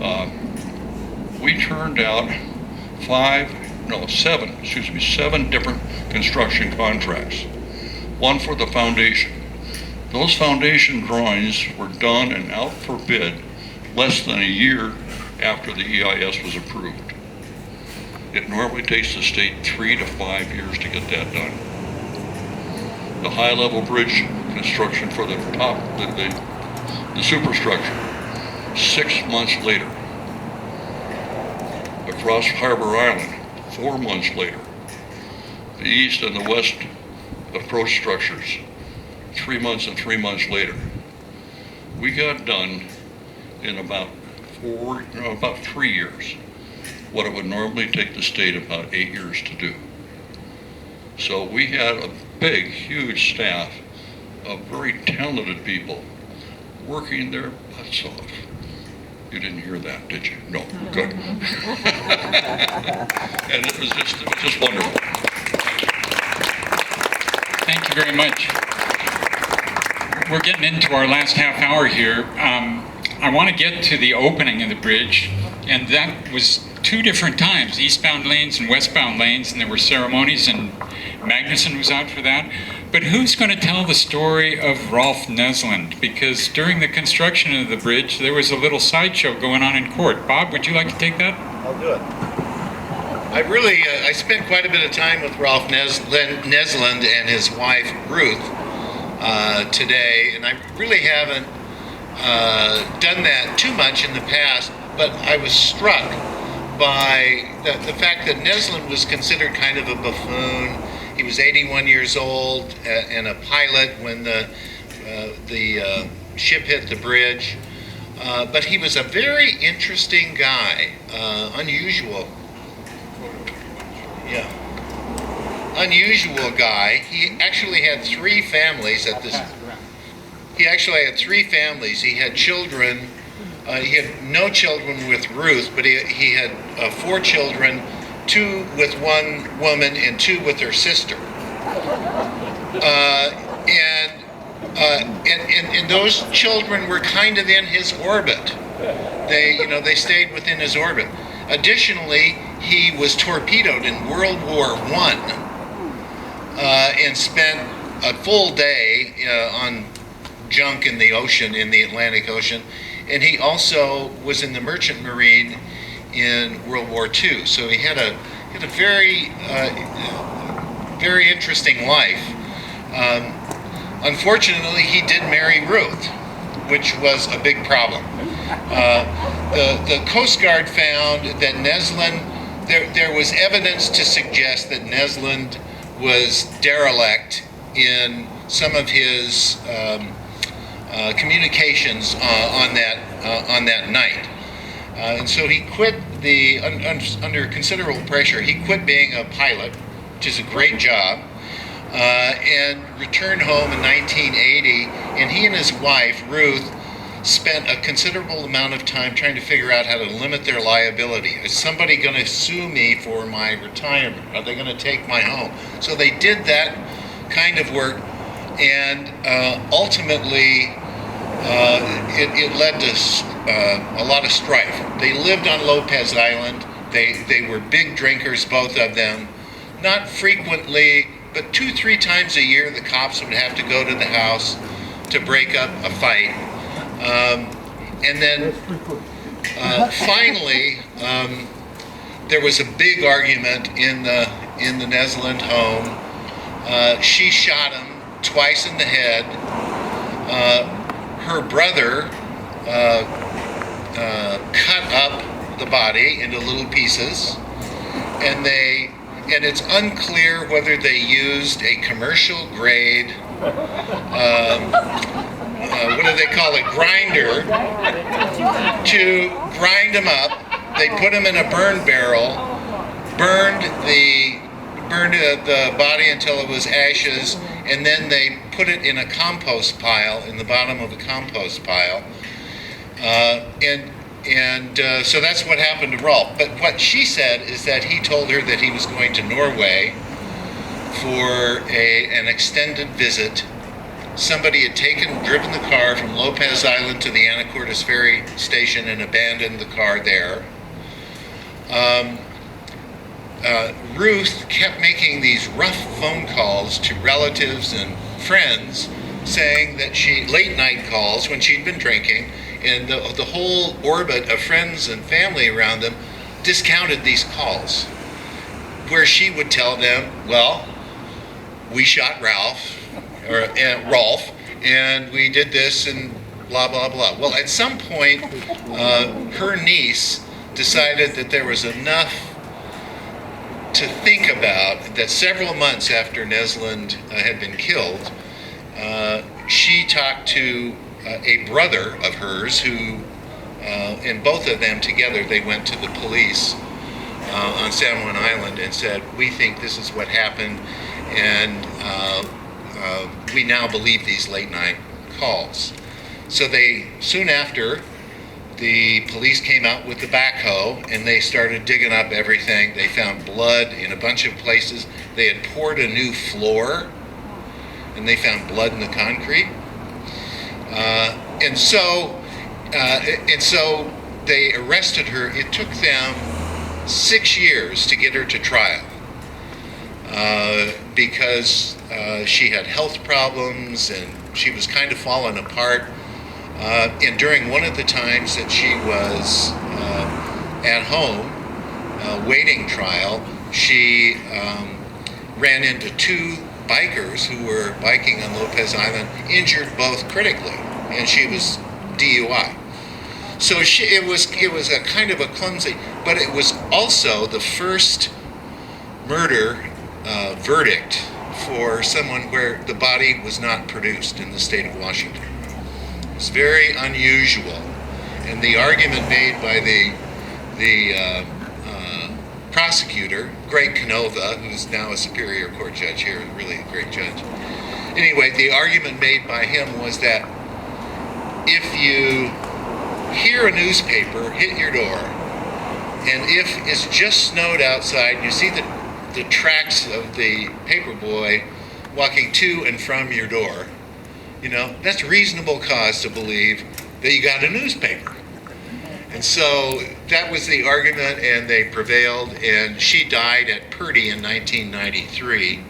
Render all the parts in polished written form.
Uh, we turned out seven different construction contracts, one for the foundation. Those foundation drawings were done and out for bid less than a year after the EIS was approved. It normally takes the state 3 to 5 years to get that done. The high-level bridge construction for the superstructure, 6 months later. Across Harbor Island, 4 months later. The east and the west approach structures, 3 months and 3 months later. We got done in about 3 years, what it would normally take the state about 8 years to do. So we had a big, huge staff of very talented people working their butts off. You didn't hear that, did you? No, good. And it was just wonderful. Thank you very much. We're getting into our last half hour here. I want to get to the opening of the bridge, and that was 2 different times, eastbound lanes and westbound lanes, and there were ceremonies, and Magnuson was out for that. But who's going to tell the story of Rolf Nesland? Because during the construction of the bridge, there was a little sideshow going on in court. Bob, would you like to take that? I'll do it. I spent quite a bit of time with Rolf Nesland and his wife, Ruth, today, and I really haven't done that too much in the past, but I was struck by the fact that Nesland was considered kind of a buffoon. He was 81 years old and a pilot when the ship hit the bridge. But he was a very interesting guy, unusual. Yeah. Unusual guy. He actually had 3 families at this. He actually had 3 families. He had children. He had no children with Ruth, but he had 4 children, 2 with one woman and 2 with her sister. And those children were kind of in his orbit. They stayed within his orbit. Additionally, he was torpedoed in World War I and spent a full day on junk in the ocean, in the Atlantic Ocean. And he also was in the Merchant Marine in World War II. So he had a very, very interesting life. Unfortunately, he did marry Ruth, which was a big problem. The Coast Guard found that Nesland, there was evidence to suggest that Nesland was derelict in some of his communications on that night. And so he quit under considerable pressure. He quit being a pilot, which is a great job, and returned home in 1980. And he and his wife, Ruth, spent a considerable amount of time trying to figure out how to limit their liability. Is somebody going to sue me for my retirement? Are they going to take my home? So they did that kind of work, and ultimately it led to a lot of strife. They lived on Lopez Island. They were big drinkers, both of them. Not frequently, but 2-3 times a year, the cops would have to go to the house to break up a fight. And then finally, there was a big argument in the Nesland home. She shot him twice in the head. Her brother cut up the body into little pieces, and it's unclear whether they used a commercial grade what do they call it, grinder, to grind them up. They put them in a burn barrel, burned the body until it was ashes, and then they put it in a compost pile, in the bottom of a compost pile. So that's what happened to Rolf. But what she said is that he told her that he was going to Norway for an extended visit somebody had driven the car from Lopez Island to the Anacortes Ferry Station and abandoned the car there. Ruth kept making these rough phone calls to relatives and friends, saying that late night calls when she'd been drinking, and the whole orbit of friends and family around them discounted these calls, where she would tell them, well, we shot Rolf, and we did this and blah, blah, blah. Well, at some point, her niece decided that there was enough to think about, that several months after Nesland had been killed, she talked to a brother of hers who, and both of them together, they went to the police on San Juan Island and said, we think this is what happened, and we now believe these late night calls. So soon after, the police came out with the backhoe and they started digging up everything. They found blood in a bunch of places. They had poured a new floor and they found blood in the concrete. And so they arrested her. It took them 6 years to get her to trial because she had health problems and she was kind of falling apart. And during one of the times that she was at home waiting trial, she ran into two bikers who were biking on Lopez Island, injured both critically, and she was DUI. So it was a kind of a clumsy, but it was also the first murder verdict for someone where the body was not produced in the state of Washington. It's very unusual, and the argument made by the prosecutor, Greg Canova, who's now a Superior Court judge here, really a great judge. Anyway, the argument made by him was that if you hear a newspaper hit your door, and if it's just snowed outside, and you see the tracks of the paper boy walking to and from your door, that's reasonable cause to believe that you got a newspaper. And so that was the argument, and they prevailed, and she died at Purdy in 1993,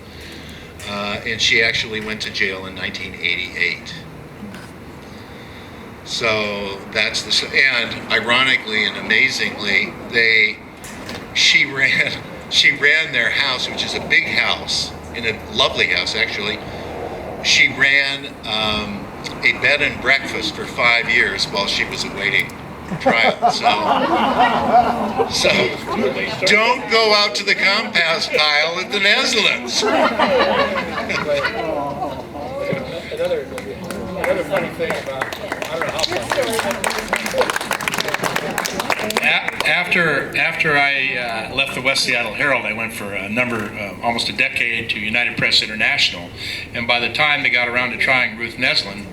and she actually went to jail in 1988. So that's and ironically and amazingly, she ran their house, which is a big house, in a lovely house actually. She ran a bed and breakfast for 5 years while she was awaiting trial. So don't go out to the compost pile at the Neslands. Another funny thing about, I don't know how funny. After I left the West Seattle Herald, I went for almost a decade to United Press International, and by the time they got around to trying Ruth Nesland,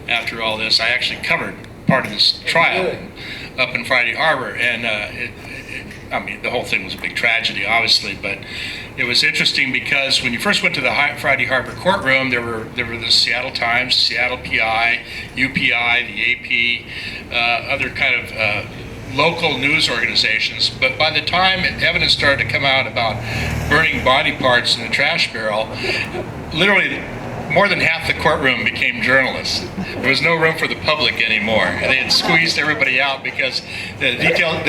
after all this, I actually covered part of this trial up in Friday Harbor, and the whole thing was a big tragedy, obviously, but it was interesting because when you first went to the Friday Harbor courtroom, there were the Seattle Times, Seattle PI, UPI, the AP, other kind of local news organizations, but by the time evidence started to come out about burning body parts in the trash barrel, literally more than half the courtroom became journalists. There was no room for the public anymore. They had squeezed everybody out because the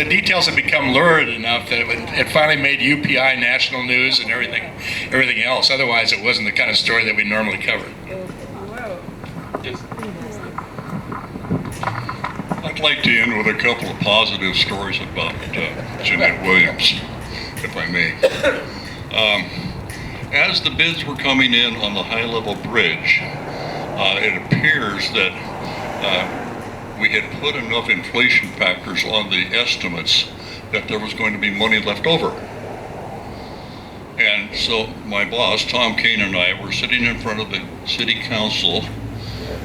details had become lurid enough that it finally made UPI national news and everything else. Otherwise, it wasn't the kind of story that we normally covered. I'd like to end with a couple of positive stories about Jeanette Williams, if I may. As the bids were coming in on the high-level bridge, it appears that we had put enough inflation factors on the estimates that there was going to be money left over. And so my boss, Tom Kane, and I were sitting in front of the city council,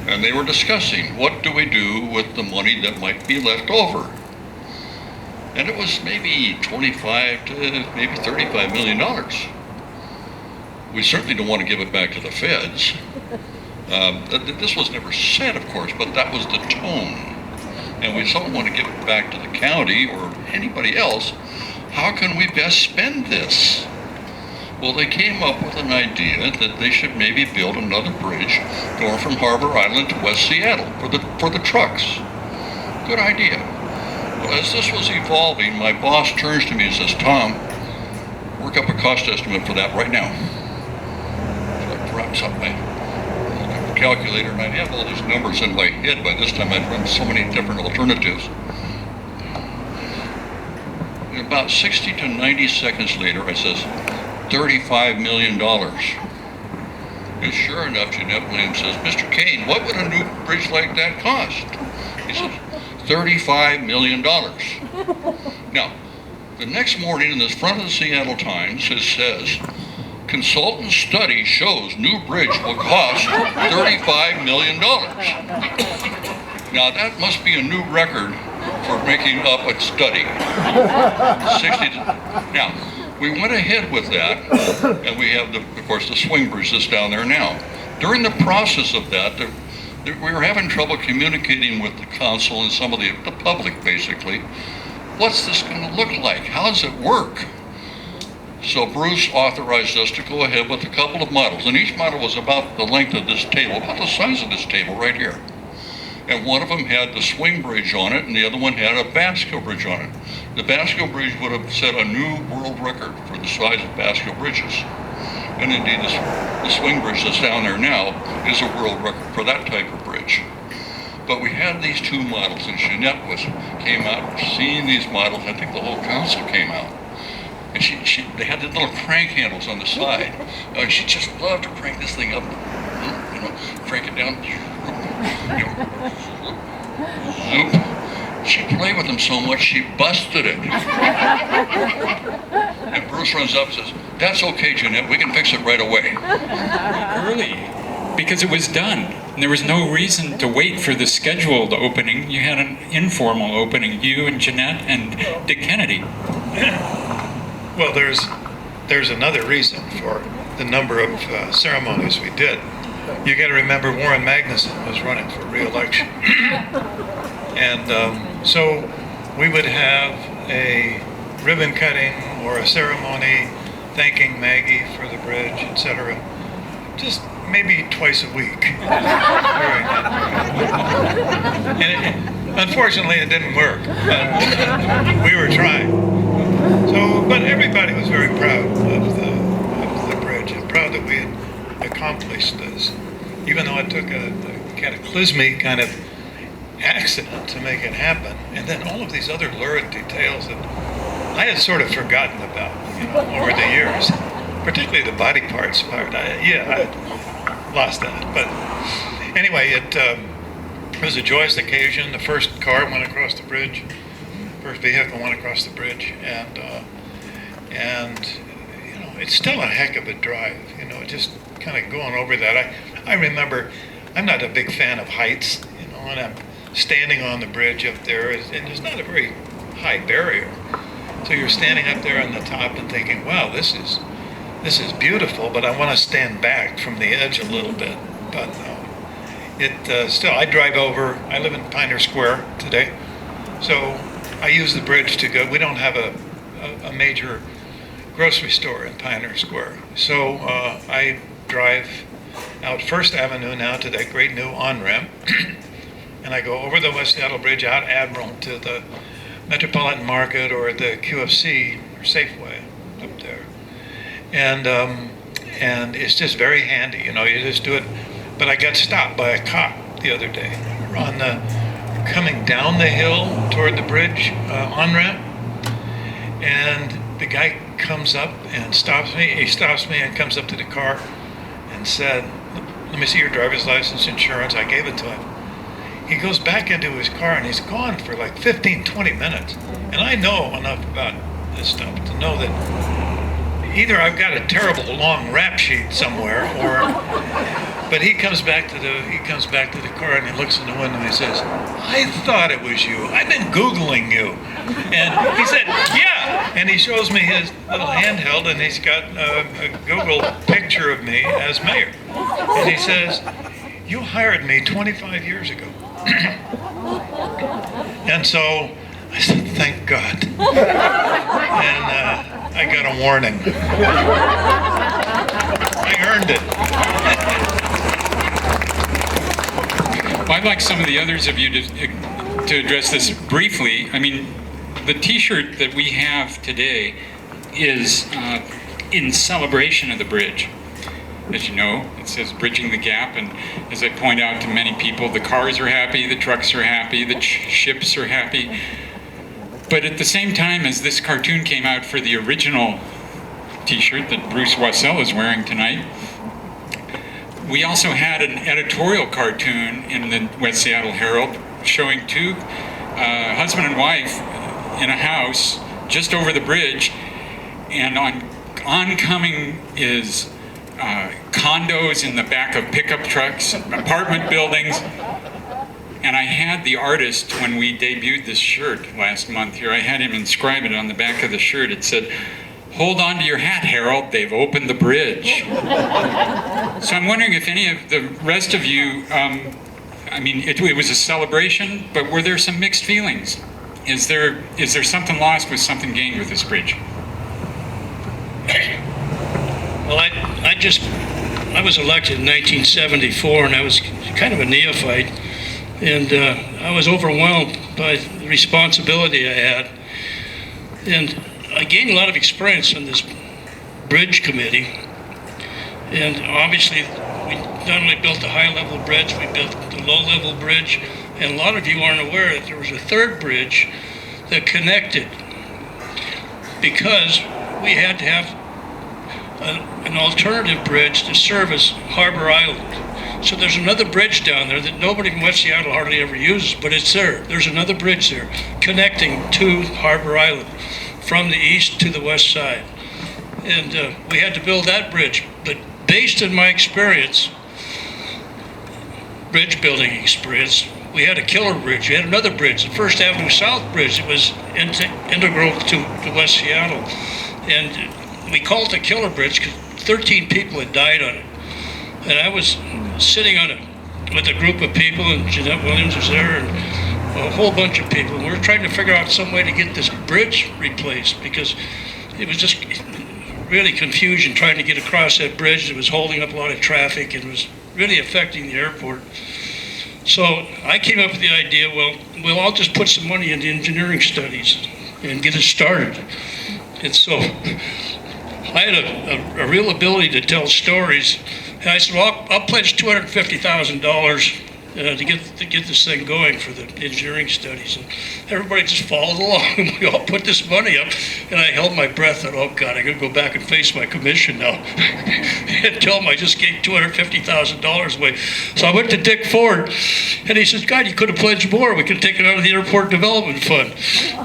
and they were discussing, what do we do with the money that might be left over? And it was maybe $25 to maybe $35 million. We certainly don't want to give it back to the feds. This was never said, of course, but that was the tone. And we don't want to give it back to the county or anybody else. How can we best spend this? Well, they came up with an idea that they should maybe build another bridge going from Harbor Island to West Seattle for the trucks. Good idea. Well, as this was evolving, my boss turns to me and says, "Tom, work up a cost estimate for that right now." So I props up my calculator, and I have all these numbers in my head. By this time, I'd run so many different alternatives. And about 60 to 90 seconds later, I says, $35 million. And sure enough, Jeanette Williams says, "Mr. Kane, what would a new bridge like that cost?" He says, $35 million. Now, the next morning in the front of the Seattle Times, it says, "Consultant study shows new bridge will cost $35 million. Now, that must be a new record for making up a study. 60 to, now, we went ahead with that, and we have, of course, the swing bridge that's down there now. During the process of that, we were having trouble communicating with the council and some of the public, basically. What's this going to look like? How does it work? So Bruce authorized us to go ahead with a couple of models, and each model was about the length of this table, about the size of this table right here. And one of them had the swing bridge on it, and the other one had a bascule bridge on it. The bascule bridge would have set a new world record for the size of bascule bridges. And indeed, the swing bridge that's down there now is a world record for that type of bridge. But we had these two models, and Jeanette came out seeing these models. I think the whole council came out. And they had the little crank handles on the side. She just loved to crank this thing up, crank it down. She played with them so much, she busted it. And Bruce runs up and says, "That's okay, Jeanette, we can fix it right away." Early, because it was done. And there was no reason to wait for the scheduled opening. You had an informal opening, you and Jeanette and Dick Kennedy. Well, there's another reason for the number of ceremonies we did. You got to remember Warren Magnuson was running for re-election. And so we would have a ribbon cutting or a ceremony thanking Maggie for the bridge, etc. Just maybe twice a week. And unfortunately, it didn't work. But we were trying. So, but everybody was very proud of the bridge and proud that we had accomplished this, even though it took a cataclysmic kind of accident to make it happen, and then all of these other lurid details that I had sort of forgotten about, over the years, particularly the body parts part. I lost that, but anyway, it was a joyous occasion. The first car went across the bridge, first vehicle went across the bridge, and it's still a heck of a drive. Just kind of going over that. I remember, I'm not a big fan of heights, and I'm standing on the bridge up there, and it's not a very high barrier. So you're standing up there on the top and thinking, wow, this is beautiful, but I want to stand back from the edge a little bit. But still, I drive over. I live in Pioneer Square today, so I use the bridge to go. We don't have a major grocery store in Pioneer Square, so I drive out First Avenue now to that great new on-ramp, and I go over the West Seattle Bridge out Admiral to the Metropolitan Market or the QFC or Safeway up there, and it's just very handy. You just do it. But I got stopped by a cop the other day coming down the hill toward the bridge on-ramp, and the guy comes up and stops me. He stops me and comes up to the car and said, "Let me see your driver's license, insurance." I gave it to him. He goes back into his car and he's gone for like 15, 20 minutes. And I know enough about this stuff to know that either I've got a terrible long rap sheet somewhere, but he comes back to the car and he looks in the window and he says, "I thought it was you. I've been Googling you." And he said, "Yeah." And he shows me his little handheld, and he's got a Google picture of me as mayor. And he says, you hired me 25 years ago. And so I said, thank God. And I got a warning. I earned it. Well, I'd like some of the others of you to address this briefly. I mean, the T-shirt that we have today is in celebration of the bridge. As you know, it says Bridging the Gap, and as I point out to many people, the cars are happy, the trucks are happy, the ships are happy. But at the same time as this cartoon came out for the original T-shirt that Bruce Wassell is wearing tonight, we also had an editorial cartoon in the West Seattle Herald showing two husband and wife in a house just over the bridge, and oncoming is condos in the back of pickup trucks, apartment buildings. And I had the artist, when we debuted this shirt last month here, I had him inscribe it on the back of the shirt. It said, "Hold on to your hat, Harold, they've opened the bridge." So I'm wondering if any of the rest of you, I mean, it was a celebration, but were there some mixed feelings? Is there something lost with something gained with this bridge? Well, I was elected in 1974, and I was kind of a neophyte, and I was overwhelmed by the responsibility I had, and I gained a lot of experience on this bridge committee. And obviously, we not only built the high-level bridge, we built the low-level bridge, and a lot of you aren't aware that there was a third bridge that connected, because we had to have an alternative bridge to service Harbor Island. So there's another bridge down there that nobody in West Seattle hardly ever uses, but it's there. There's another bridge there connecting to Harbor Island from the east to the west side. And we had to build that bridge. But based on my experience, bridge building experience, we had a killer bridge. We had another bridge, the First Avenue South Bridge. It was integral to West Seattle. And we called it the killer bridge because 13 people had died on it. And I was sitting on it with a group of people, and Jeanette Williams was there, and a whole bunch of people. And we were trying to figure out some way to get this bridge replaced, because it was just really confusion trying to get across that bridge. It was holding up a lot of traffic and was really affecting the airport. So I came up with the idea, well, we'll all just put some money into engineering studies and get it started. And so I had a real ability to tell stories. And I said, well, I'll pledge $250,000 to get this thing going for the engineering studies. And everybody just followed along, and we all put this money up. And I held my breath and, oh God, I'm gonna go back and face my commission now. And tell them I just gave $250,000 away. So I went to Dick Ford, and he says, God, you could have pledged more. We could have taken it out of the Airport Development Fund.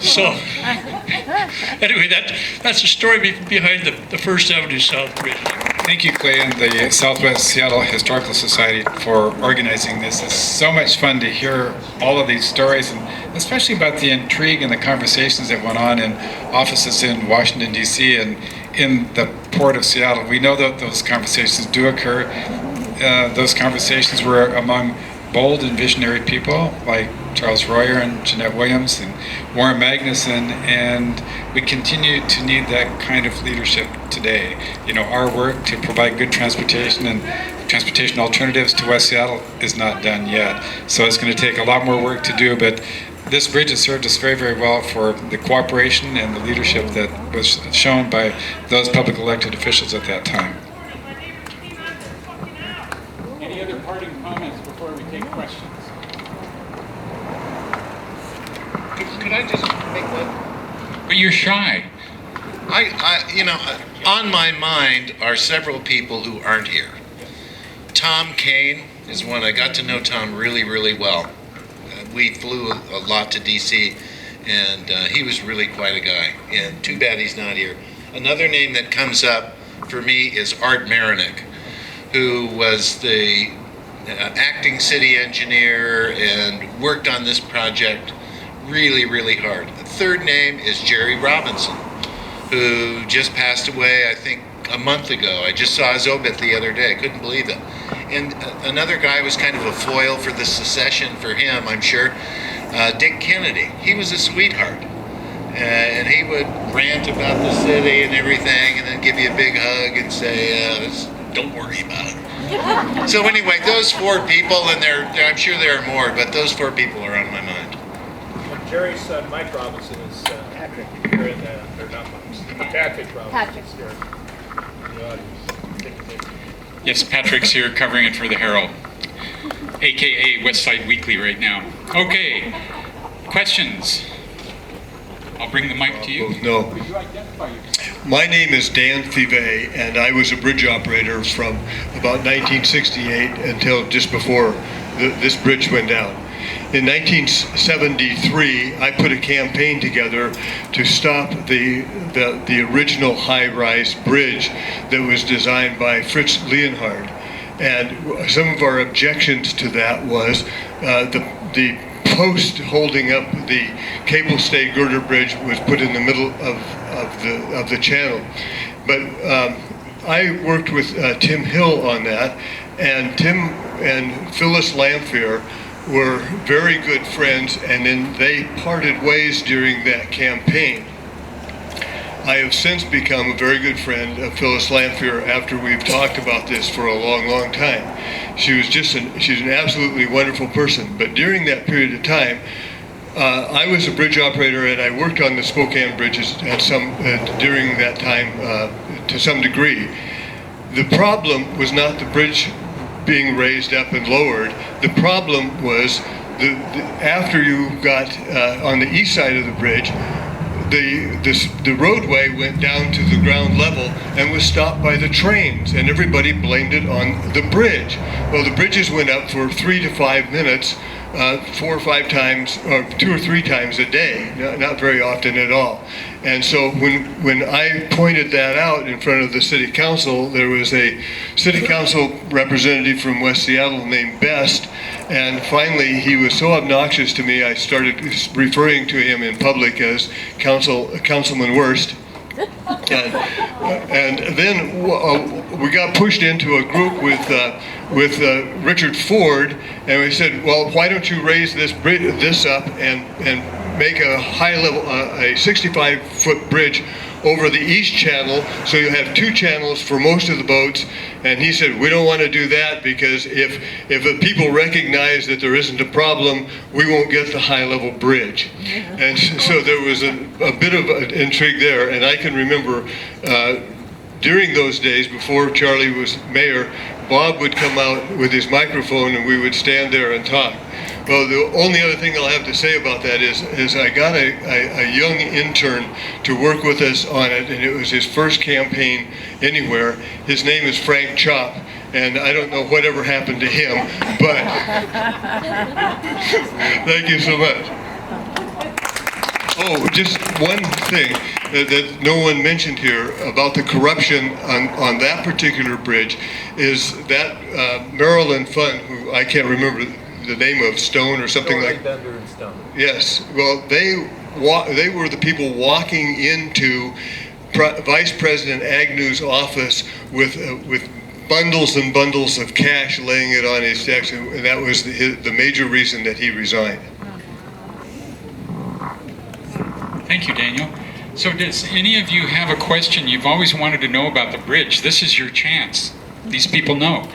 So anyway, that's the story behind the First Avenue South Bridge. Thank you, Clay, and the Southwest Seattle Historical Society for organizing this. It's so much fun to hear all of these stories, and especially about the intrigue and the conversations that went on in offices in Washington, D.C. and in the Port of Seattle. We know that those conversations do occur. Those conversations were among bold and visionary people like Charles Royer and Jeanette Williams and Warren Magnuson, and we continue to need that kind of leadership today. You know, our work to provide good transportation and transportation alternatives to West Seattle is not done yet. So it's going to take a lot more work to do, but this bridge has served us very, very well for the cooperation and the leadership that was shown by those public elected officials at that time. Any other parting comments before we take questions? Could I just make one? But you're shy. On my mind are several people who aren't here. Tom Kane is one. I got to know Tom really, really well. We flew a lot to DC, and he was really quite a guy. And too bad he's not here. Another name that comes up for me is Art Marinick, who was the acting city engineer and worked on this project really, really hard. The third name is Jerry Robinson, who just passed away, I think, a month ago. I just saw his obit the other day. I couldn't believe it. And another guy was kind of a foil for the secession for him, I'm sure. Dick Kennedy. He was a sweetheart. And he would rant about the city and everything, and then give you a big hug and say, don't worry about it. So anyway, those 4 people, and I'm sure there are more, but those 4 people are on my mind. And Jerry's son, Mike Robinson, is here in the, or not Mike, Patrick Robinson is here in the audience. Yes, Patrick's here covering it for the Herald, aka West Side Weekly right now. Okay, questions? I'll bring the mic to you. No. My name is Dan Thive, and I was a bridge operator from about 1968 until just before this bridge went down. In 1973, I put a campaign together to stop the original high-rise bridge that was designed by Fritz Leonhard. And some of our objections to that was the post holding up the cable stay girder bridge was put in the middle of the channel. But I worked with Tim Hill on that, and Tim and Phyllis Lamphere were very good friends, and then they parted ways during that campaign. I have since become a very good friend of Phyllis Lamphere after we've talked about this for a long, long time. She's an absolutely wonderful person. But during that period of time, I was a bridge operator, and I worked on the Spokane bridges during that time to some degree. The problem was not the bridge being raised up and lowered. The problem was after you got on the east side of the bridge, the roadway went down to the ground level and was stopped by the trains, and everybody blamed it on the bridge. Well, the bridges went up for 3 to 5 minutes, 4 or 5 times, or 2 or 3 times a day, not very often at all. And so when I pointed that out in front of the city council, there was a city council representative from West Seattle named Best, and finally he was so obnoxious to me, I started referring to him in public as Councilman Worst. And then we got pushed into a group with Richard Ford, and we said, well, why don't you raise this up and make a high level, a 65-foot bridge over the east channel, so you have 2 channels for most of the boats. And he said, we don't want to do that, because if the people recognize that there isn't a problem, we won't get the high level bridge. And so there was a bit of intrigue there. And I can remember during those days, before Charlie was mayor, Bob would come out with his microphone and we would stand there and talk. Well, the only other thing I'll have to say about that is I got a young intern to work with us on it, and it was his first campaign anywhere. His name is Frank Chop, and I don't know whatever happened to him, but thank you so much. Oh, just one thing that no one mentioned here about the corruption on that particular bridge is that Maryland Fund, who I can't remember the name of, Stone or something like that. Bender and Stone. Yes, well, they were the people walking into Vice President Agnew's office with bundles and bundles of cash, laying it on his desk, and that was the major reason that he resigned. Thank you, Daniel. So does any of you have a question you've always wanted to know about the bridge? This is your chance. These people know.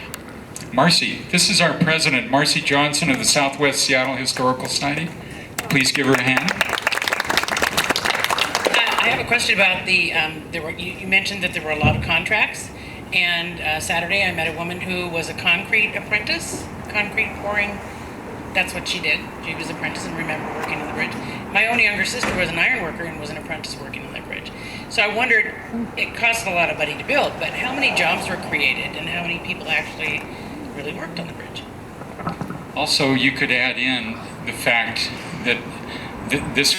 Marcy, this is our president, Marcy Johnson of the Southwest Seattle Historical Society. Please give her a hand. I have a question about you mentioned that there were a lot of contracts, and Saturday I met a woman who was a concrete apprentice, concrete pouring. That's what she did. She was an apprentice and remember working on the bridge. My own younger sister was an iron worker and was an apprentice working on that bridge. So I wondered, it cost a lot of money to build, but how many jobs were created and how many people actually really worked on the bridge? Also, you could add in the fact that this